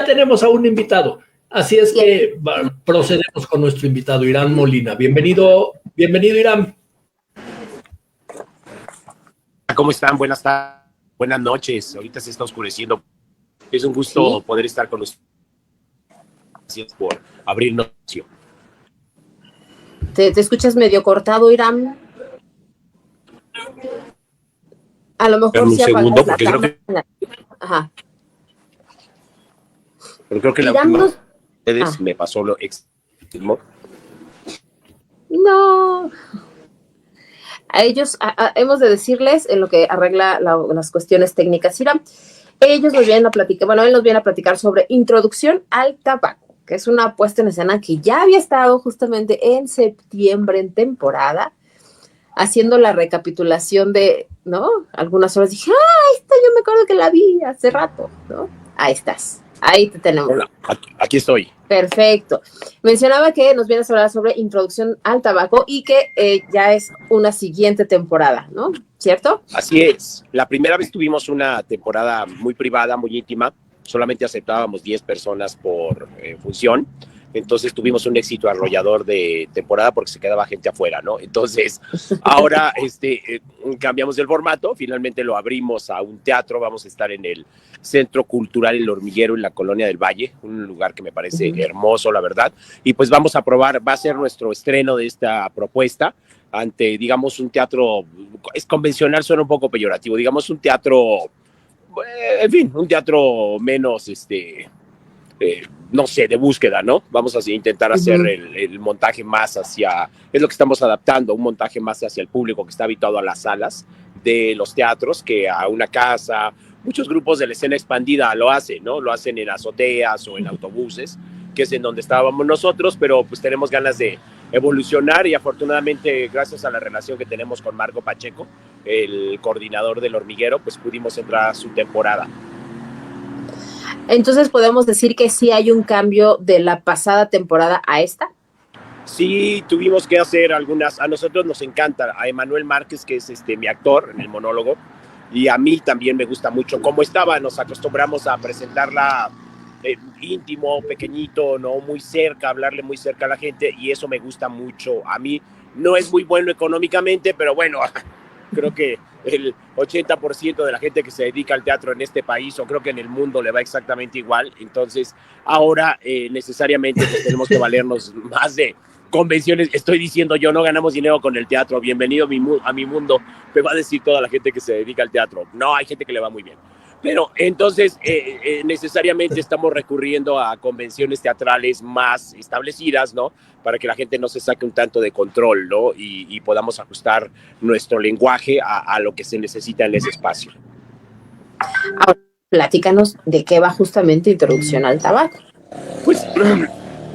ya tenemos a un invitado. Así es que procedemos con nuestro invitado, Irán Molina. Bienvenido, Irán. ¿Cómo están? Buenas tardes, buenas noches. Ahorita se está oscureciendo. Es un gusto poder estar con ustedes. Gracias por abrirnos. ¿Te escuchas medio cortado, Irán? A lo mejor un segundo, porque creo que... Ajá. Pero creo que la última vez me pasó lo extremo. No. A ellos, hemos de decirles en lo que arregla las cuestiones técnicas, Irán. Ellos nos vienen a platicar, él nos viene a platicar sobre introducción al tabaco, que es una puesta en escena que ya había estado justamente en septiembre en temporada, haciendo la recapitulación de, ¿no? Algunas horas dije, esta yo me acuerdo que la vi hace rato, ¿no? Ahí estás, ahí te tenemos. Hola, aquí estoy. Perfecto. Mencionaba que nos vienes a hablar sobre introducción al tabaco y que ya es una siguiente temporada, ¿no? ¿Cierto? Así es. La primera vez tuvimos una temporada muy privada, muy íntima. Solamente aceptábamos 10 personas por función. Entonces tuvimos un éxito arrollador de temporada porque se quedaba gente afuera, ¿no? Entonces ahora cambiamos el formato, finalmente lo abrimos a un teatro, vamos a estar en el Centro Cultural El Hormiguero en la Colonia del Valle, un lugar que me parece hermoso, la verdad, y pues vamos a probar, va a ser nuestro estreno de esta propuesta ante, digamos, un teatro, es convencional, suena un poco peyorativo, digamos un teatro, en fin, un teatro menos, no sé, de búsqueda, ¿no? Vamos a intentar hacer el montaje más hacia, es lo que estamos adaptando, un montaje más hacia el público que está habituado a las salas de los teatros que a una casa. Muchos grupos de la escena expandida lo hacen, ¿no? Lo hacen en azoteas o en autobuses, que es en donde estábamos nosotros, pero pues tenemos ganas de evolucionar y afortunadamente gracias a la relación que tenemos con Marco Pacheco, el coordinador del Hormiguero, pues pudimos entrar a su temporada. Entonces, ¿podemos decir que sí hay un cambio de la pasada temporada a esta? Sí, tuvimos que hacer algunas, a nosotros nos encanta, a Emanuel Márquez, que es mi actor en el monólogo, y a mí también me gusta mucho cómo estaba, nos acostumbramos a presentarla íntimo, pequeñito, no muy cerca, hablarle muy cerca a la gente, y eso me gusta mucho. A mí no es muy bueno económicamente, pero bueno, creo que el 80% de la gente que se dedica al teatro en este país, o creo que en el mundo, le va exactamente igual. Entonces, ahora necesariamente pues, tenemos que valernos más de convenciones. Estoy diciendo yo, no ganamos dinero con el teatro. Bienvenido a mi mundo, me va a decir toda la gente que se dedica al teatro. No, hay gente que le va muy bien. Pero entonces necesariamente estamos recurriendo a convenciones teatrales más establecidas, ¿no? Para que la gente no se saque un tanto de control, ¿no? Y podamos ajustar nuestro lenguaje a lo que se necesita en ese espacio. Ahora, platícanos de qué va justamente Introducción al Tabaco. Pues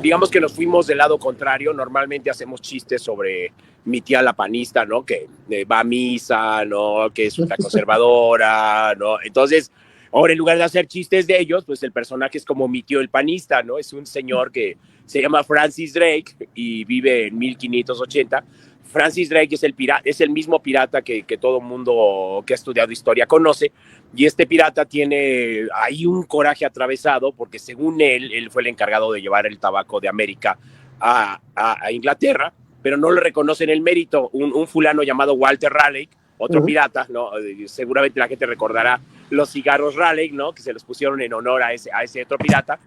digamos que nos fuimos del lado contrario. Normalmente hacemos chistes sobre mi tía la panista, ¿no? Que va a misa, ¿no? Que es una conservadora, ¿no? Entonces, ahora en lugar de hacer chistes de ellos, pues el personaje es como mi tío el panista, ¿no? Es un señor que se llama Francis Drake y vive en 1580. Francis Drake es el mismo pirata que todo mundo que ha estudiado historia conoce, y este pirata tiene ahí un coraje atravesado porque según él fue el encargado de llevar el tabaco de América a Inglaterra, pero no le reconocen el mérito. Un fulano llamado Walter Raleigh, otro pirata, ¿no? Seguramente la gente recordará los cigarros Raleigh, ¿no? Que se los pusieron en honor a ese otro pirata.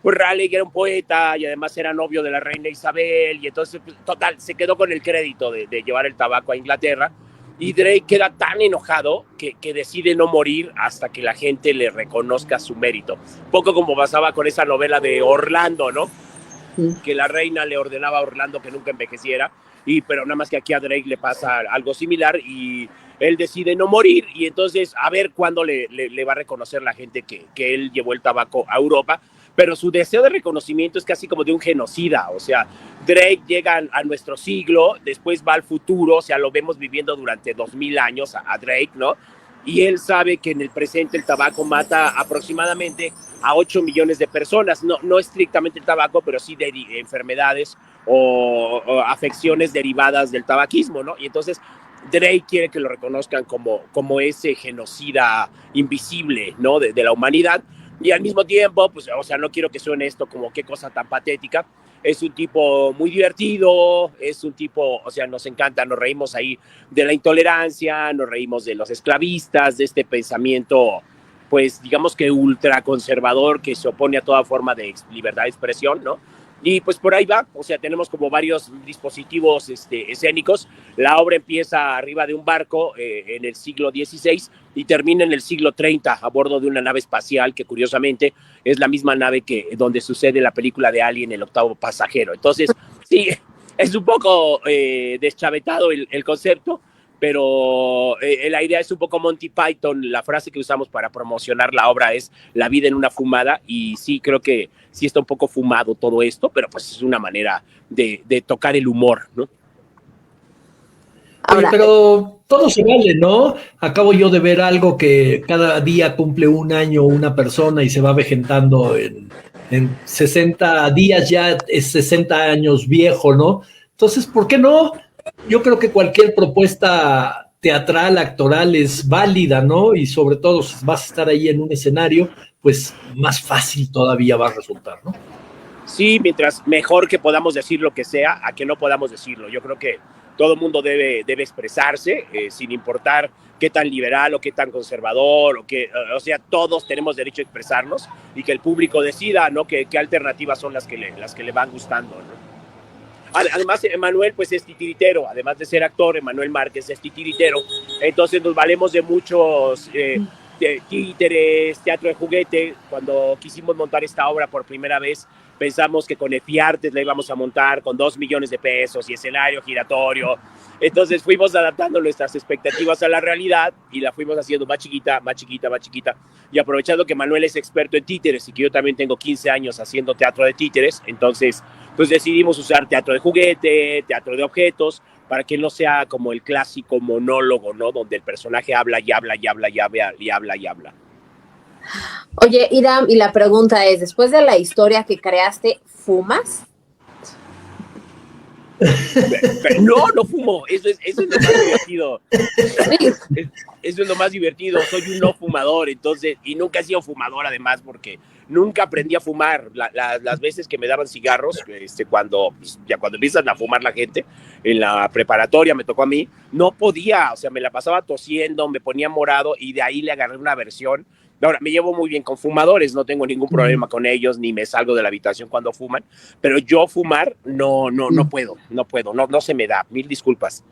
Pues Raleigh era un poeta y además era novio de la reina Isabel, y entonces, pues, total, se quedó con el crédito de llevar el tabaco a Inglaterra, y Drake queda tan enojado que decide no morir hasta que la gente le reconozca su mérito. Poco como pasaba con esa novela de Orlando, ¿no? Que la reina le ordenaba a Orlando que nunca envejeciera, pero nada más que aquí a Drake le pasa algo similar y él decide no morir, y entonces a ver cuándo le va a reconocer la gente que él llevó el tabaco a Europa. Pero su deseo de reconocimiento es casi como de un genocida. O sea, Drake llega a nuestro siglo, después va al futuro, o sea, lo vemos viviendo durante 2000 años a Drake, ¿no? Y él sabe que en el presente el tabaco mata aproximadamente a 8 millones de personas, no estrictamente el tabaco, pero sí de enfermedades o afecciones derivadas del tabaquismo, ¿no? Y entonces Drake quiere que lo reconozcan como ese genocida invisible, ¿no? de la humanidad. Y al mismo tiempo, pues, o sea, no quiero que suene esto como qué cosa tan patética. Es un tipo muy divertido, es un tipo, o sea, nos encanta, nos reímos ahí de la intolerancia, nos reímos de los esclavistas, de este pensamiento, pues, digamos que ultraconservador que se opone a toda forma de libertad de expresión, ¿no? Y pues por ahí va, o sea, tenemos como varios dispositivos escénicos. La obra empieza arriba de un barco en el siglo XVI y termina en el siglo XX a bordo de una nave espacial que curiosamente es la misma nave que donde sucede la película de Alien, el octavo pasajero. Entonces, sí, es un poco deschavetado el concepto, pero la idea es un poco Monty Python. La frase que usamos para promocionar la obra es la vida en una fumada, y sí, creo que sí está un poco fumado todo esto, pero pues es una manera de tocar el humor, ¿no? Oye, pero todo se vale, ¿no? Acabo yo de ver algo que cada día cumple un año una persona y se va avejentando en 60 días, ya es 60 años viejo, ¿no? Entonces, ¿por qué no? Yo creo que cualquier propuesta teatral, actoral es válida, ¿no? Y sobre todo, si vas a estar ahí en un escenario, pues más fácil todavía va a resultar, ¿no? Sí, mientras mejor que podamos decir lo que sea a que no podamos decirlo. Yo creo que todo el mundo debe expresarse, sin importar qué tan liberal o qué tan conservador, o sea, todos tenemos derecho a expresarnos y que el público decida, ¿no? Qué alternativas son las que le van gustando, ¿no? Además, Emanuel pues es titiritero, además de ser actor, Emanuel Márquez es titiritero, entonces nos valemos de muchos títeres, teatro de juguete. Cuando quisimos montar esta obra por primera vez, pensamos que con Efiartes la íbamos a montar con 2 millones de pesos y escenario giratorio. Entonces fuimos adaptando nuestras expectativas a la realidad y la fuimos haciendo más chiquita, más chiquita, más chiquita. Y aprovechando que Manuel es experto en títeres y que yo también tengo 15 años haciendo teatro de títeres, entonces pues decidimos usar teatro de juguete, teatro de objetos, para que no sea como el clásico monólogo, ¿no? Donde el personaje habla y habla y habla y habla y habla y habla. Oye, Iram, y la pregunta es, después de la historia que creaste, ¿fumas? No fumo, eso es lo más divertido. Eso es lo más divertido, soy un no fumador, entonces, y nunca he sido fumador además, porque nunca aprendí a fumar. Las veces que me daban cigarros, cuando empiezan a fumar la gente, en la preparatoria me tocó a mí, no podía, o sea, me la pasaba tosiendo, me ponía morado, y de ahí le agarré una aversión. Ahora, me llevo muy bien con fumadores, no tengo ningún problema con ellos, ni me salgo de la habitación cuando fuman, pero yo fumar no puedo, no se me da, mil disculpas.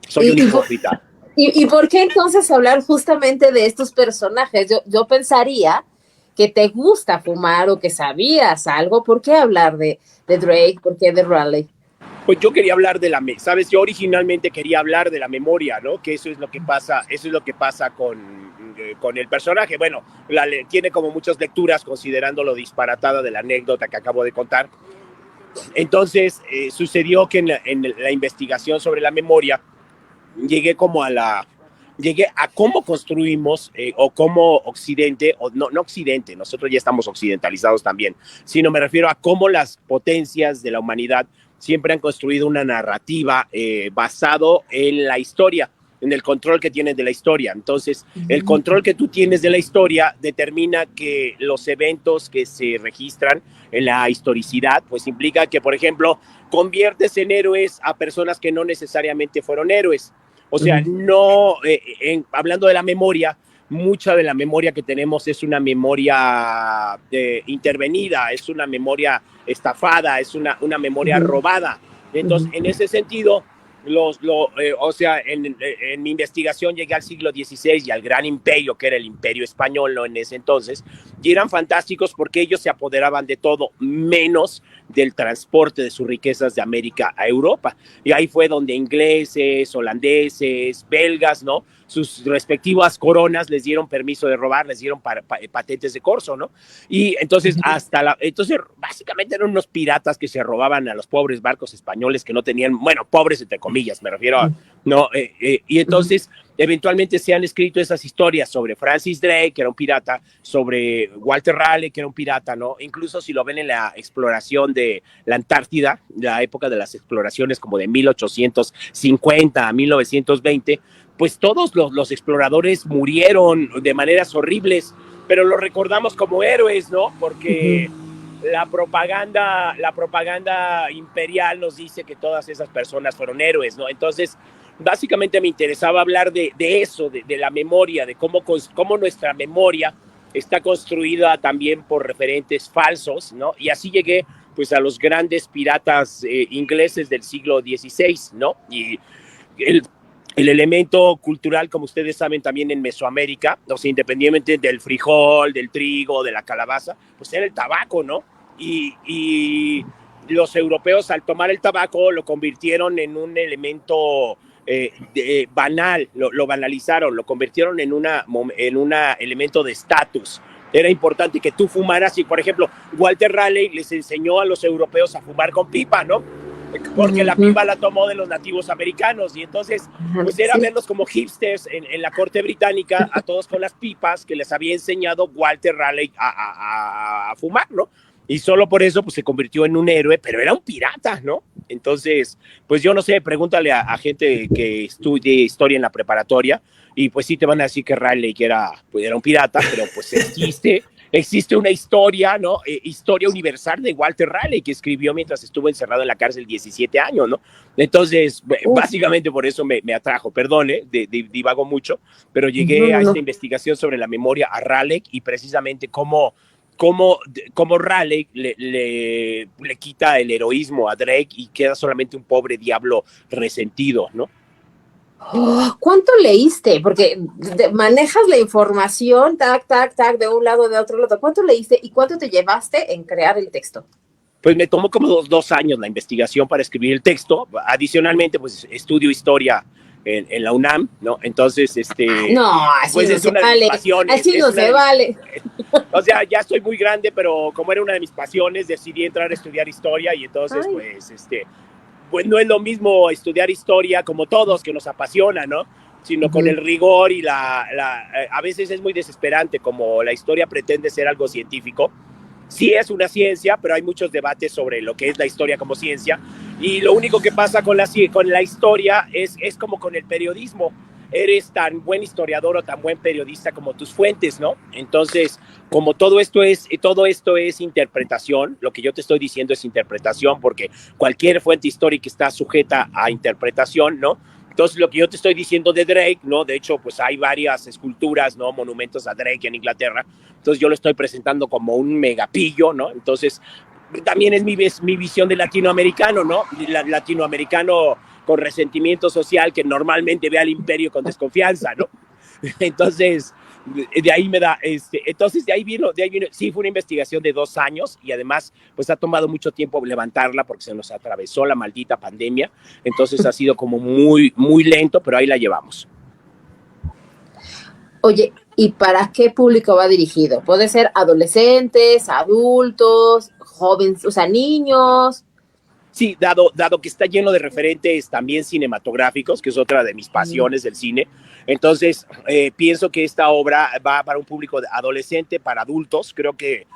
Soy un hipócrita. ¿Y por qué entonces hablar justamente de estos personajes? Yo pensaría que te gusta fumar o que sabías algo. ¿Por qué hablar de Drake? ¿Por qué de Raleigh? Pues yo quería hablar de ¿sabes? Yo originalmente quería hablar de la memoria, ¿no? Que eso es lo que pasa con el personaje. Bueno, tiene como muchas lecturas considerando lo disparatada de la anécdota que acabo de contar. Entonces, sucedió que en la investigación sobre la memoria, llegué a cómo construimos o cómo Occidente, o no Occidente, nosotros ya estamos occidentalizados también, sino me refiero a cómo las potencias de la humanidad siempre han construido una narrativa basado en la historia, en el control que tienen de la historia. Entonces, el control que tú tienes de la historia determina que los eventos que se registran en la historicidad, pues implica que, por ejemplo, conviertes en héroes a personas que no necesariamente fueron héroes. O sea, hablando de la memoria, mucha de la memoria que tenemos es una memoria intervenida, es una memoria estafada, es una memoria robada. Entonces, en ese sentido, o sea, en mi investigación llegué al siglo XVI y al gran imperio, que era el imperio español, ¿no? En ese entonces, y eran fantásticos porque ellos se apoderaban de todo, menos del transporte de sus riquezas de América a Europa. Y ahí fue donde ingleses, holandeses, belgas, ¿no? Sus respectivas coronas les dieron permiso de robar, les dieron patentes de corso, ¿no? Y entonces entonces básicamente eran unos piratas que se robaban a los pobres barcos españoles que no tenían, bueno, pobres entre comillas, me refiero a, ¿no? Y entonces eventualmente se han escrito esas historias sobre Francis Drake, que era un pirata, sobre Walter Raleigh, que era un pirata, ¿no? Incluso si lo ven en la exploración de la Antártida, la época de las exploraciones como de 1850 a 1920, pues todos los exploradores murieron de maneras horribles. pero lo recordamos como héroes, ¿no? Porque la propaganda imperial nos dice que todas esas personas fueron héroes, ¿no? Entonces, básicamente me interesaba hablar de eso, de la memoria, de cómo nuestra memoria está construida también por referentes falsos, ¿no? Y así llegué, pues, a los grandes piratas ingleses del siglo XVI, ¿no? Y el elemento cultural, como ustedes saben, también en Mesoamérica, o sea, independientemente del frijol, del trigo, de la calabaza, pues era el tabaco, ¿no? Y los europeos, al tomar el tabaco, lo convirtieron en un elemento banal, lo banalizaron, lo convirtieron en un elemento de estatus. Era importante que tú fumaras, y por ejemplo, Walter Raleigh les enseñó a los europeos a fumar con pipa, ¿no? Porque la pipa la tomó de los nativos americanos, y entonces pues era verlos como hipsters en la corte británica, a todos con las pipas que les había enseñado Walter Raleigh a fumar, ¿no? Y solo por eso pues se convirtió en un héroe, pero era un pirata, ¿no? Entonces, pues yo no sé, pregúntale a gente que estudie historia en la preparatoria, y pues sí te van a decir que Raleigh era un pirata, pero pues existe una historia, ¿no? Historia universal de Walter Raleigh, que escribió mientras estuvo encerrado en la cárcel 17 años, ¿no? Entonces, básicamente por eso me atrajo. Perdón, divago mucho, pero llegué a esta investigación sobre la memoria a Raleigh, y precisamente cómo Raleigh le quita el heroísmo a Drake y queda solamente un pobre diablo resentido, ¿no? ¿Cuánto leíste? Porque manejas la información, tac, de un lado, de otro lado. ¿Cuánto leíste y cuánto te llevaste en crear el texto? Pues me tomó como dos años la investigación para escribir el texto. Adicionalmente, pues estudio historia en la UNAM, ¿no? Entonces, no, así pues no es se una vale. de mis pasiones. Así no se vale. O sea, ya estoy muy grande, pero como era una de mis pasiones, decidí entrar a estudiar historia, y entonces, pues no es lo mismo estudiar historia como todos, que nos apasiona, ¿no? Sino con el rigor y a veces es muy desesperante, como la historia pretende ser algo científico. Sí es una ciencia, pero hay muchos debates sobre lo que es la historia como ciencia, y lo único que pasa con la historia es como con el periodismo. Eres tan buen historiador o tan buen periodista como tus fuentes, ¿no? Entonces, como todo esto es interpretación, lo que yo te estoy diciendo es interpretación, porque cualquier fuente histórica está sujeta a interpretación, ¿no? Entonces, lo que yo te estoy diciendo de Drake, ¿no? De hecho, pues hay varias esculturas, ¿no? Monumentos a Drake en Inglaterra. Entonces, yo lo estoy presentando como un megapillo, ¿no? Entonces, también es mi visión de latinoamericano, ¿no? Latinoamericano con resentimiento social, que normalmente ve al imperio con desconfianza, ¿no? Entonces, de ahí de ahí vino, sí, fue una investigación de 2 años, y además, pues ha tomado mucho tiempo levantarla porque se nos atravesó la maldita pandemia. Entonces ha sido como muy, muy lento, pero ahí la llevamos. Oye, ¿y para qué público va dirigido? ¿Puede ser adolescentes, adultos, jóvenes, o sea, niños? Sí, dado que está lleno de referentes también cinematográficos, que es otra de mis pasiones del cine. Entonces, pienso que esta obra va para un público adolescente, para adultos. Creo que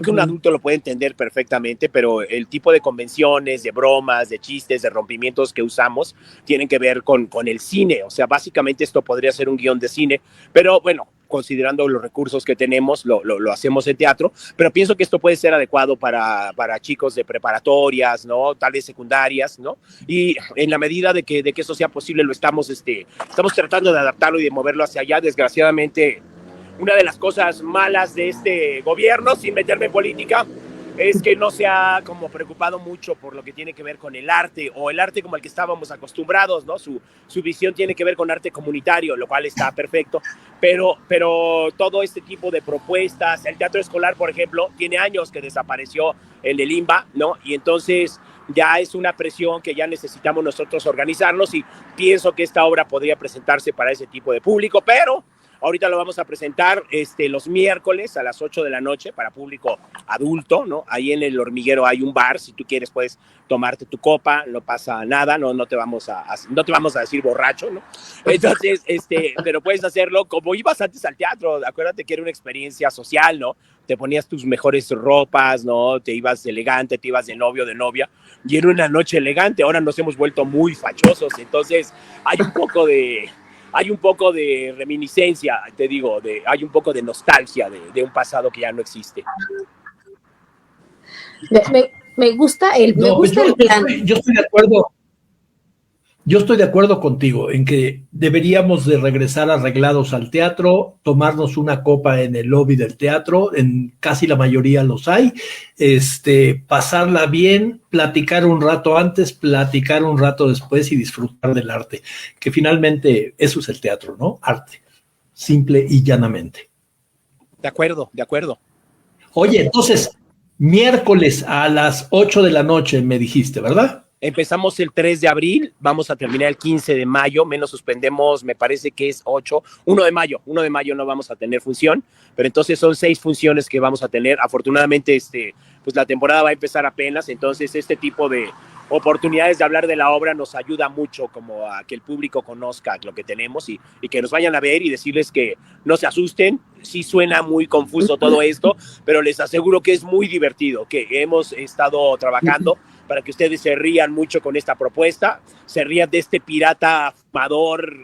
un adulto lo puede entender perfectamente, pero el tipo de convenciones, de bromas, de chistes, de rompimientos que usamos tienen que ver con el cine. O sea, básicamente esto podría ser un guión de cine, pero bueno, considerando los recursos que tenemos, lo hacemos en teatro, pero pienso que esto puede ser adecuado para chicos de preparatorias, ¿no? Tal vez secundarias, ¿no? Y en la medida de que eso sea posible, estamos tratando de adaptarlo y de moverlo hacia allá. Desgraciadamente, una de las cosas malas de este gobierno, sin meterme en política, es que no se ha como preocupado mucho por lo que tiene que ver con el arte, o el arte como el que estábamos acostumbrados, ¿no? Su visión tiene que ver con arte comunitario, lo cual está perfecto, pero todo este tipo de propuestas, el teatro escolar, por ejemplo, tiene años que desapareció en el IMBA, ¿no? Y entonces ya es una presión que ya necesitamos nosotros organizarnos, y pienso que esta obra podría presentarse para ese tipo de público, pero ahorita lo vamos a presentar los miércoles a las 8 de la noche para público adulto, ¿no? Ahí en El Hormiguero hay un bar, si tú quieres puedes tomarte tu copa, no pasa nada, no te vamos a decir borracho, ¿no? Entonces, pero puedes hacerlo como ibas antes al teatro. Acuérdate que era una experiencia social, ¿no? Te ponías tus mejores ropas, ¿no? Te ibas elegante, te ibas de novio, de novia, y era una noche elegante. Ahora nos hemos vuelto muy fachosos, entonces hay un poco de hay un poco de reminiscencia, te digo, hay un poco de nostalgia de un pasado que ya no existe. Me gusta el plan. Yo estoy de acuerdo. Yo estoy de acuerdo contigo en que deberíamos de regresar arreglados al teatro, tomarnos una copa en el lobby del teatro, en casi la mayoría los hay, pasarla bien, platicar un rato antes, platicar un rato después y disfrutar del arte, que finalmente eso es el teatro, ¿no? Arte, simple y llanamente. De acuerdo, de acuerdo. Oye, entonces, miércoles a las 8 de la noche me dijiste, ¿verdad? Empezamos el 3 de abril, vamos a terminar el 15 de mayo, menos suspendemos, me parece que es 1 de mayo no vamos a tener función, pero entonces son 6 funciones que vamos a tener. Afortunadamente, pues la temporada va a empezar apenas, entonces este tipo de oportunidades de hablar de la obra nos ayuda mucho como a que el público conozca lo que tenemos y que nos vayan a ver y decirles que no se asusten. Sí suena muy confuso todo esto, pero les aseguro que es muy divertido, que hemos estado trabajando para que ustedes se rían mucho con esta propuesta, se rían de este pirata fumador,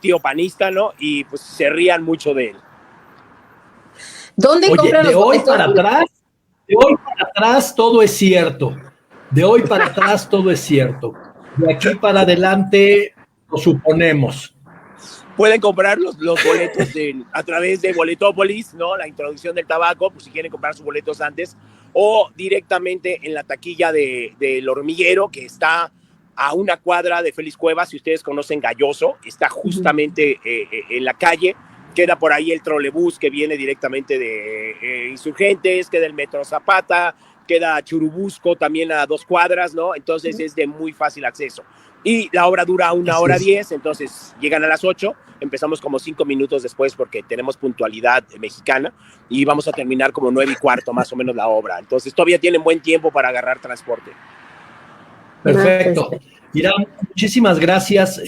tío panista, ¿no? Y pues se rían mucho de él. ¿Dónde compran los boletos? De hoy para atrás todo es cierto. De hoy para atrás todo es cierto. De aquí para adelante lo suponemos. Pueden comprar los boletos a través de Boletópolis, ¿no? La introducción del tabaco, pues si quieren comprar sus boletos antes, o directamente en la taquilla del Hormiguero, que está a una cuadra de Félix Cuevas. Si ustedes conocen Galloso, está justamente en la calle. Queda por ahí el trolebús que viene directamente de Insurgentes, queda el Metro Zapata, queda Churubusco también a 2 cuadras, ¿no? Entonces es de muy fácil acceso. Y la obra dura 1:10, entonces llegan a las 8, empezamos como 5 minutos después porque tenemos puntualidad mexicana y vamos a terminar como 9:15 más o menos la obra. Entonces todavía tienen buen tiempo para agarrar transporte. Perfecto. Irán, muchísimas gracias,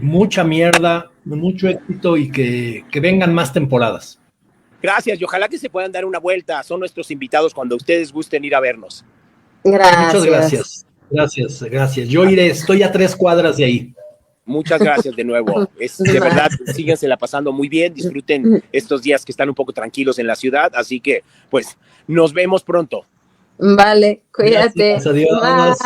mucha mierda, mucho éxito y que vengan más temporadas. Gracias y ojalá que se puedan dar una vuelta, son nuestros invitados cuando ustedes gusten ir a vernos. Gracias. Muchas gracias. Gracias. Yo iré, estoy a 3 cuadras de ahí. Muchas gracias de nuevo. De verdad, sígansela pasando muy bien, disfruten estos días que están un poco tranquilos en la ciudad, así que pues nos vemos pronto. Vale, cuídate. Gracias, adiós.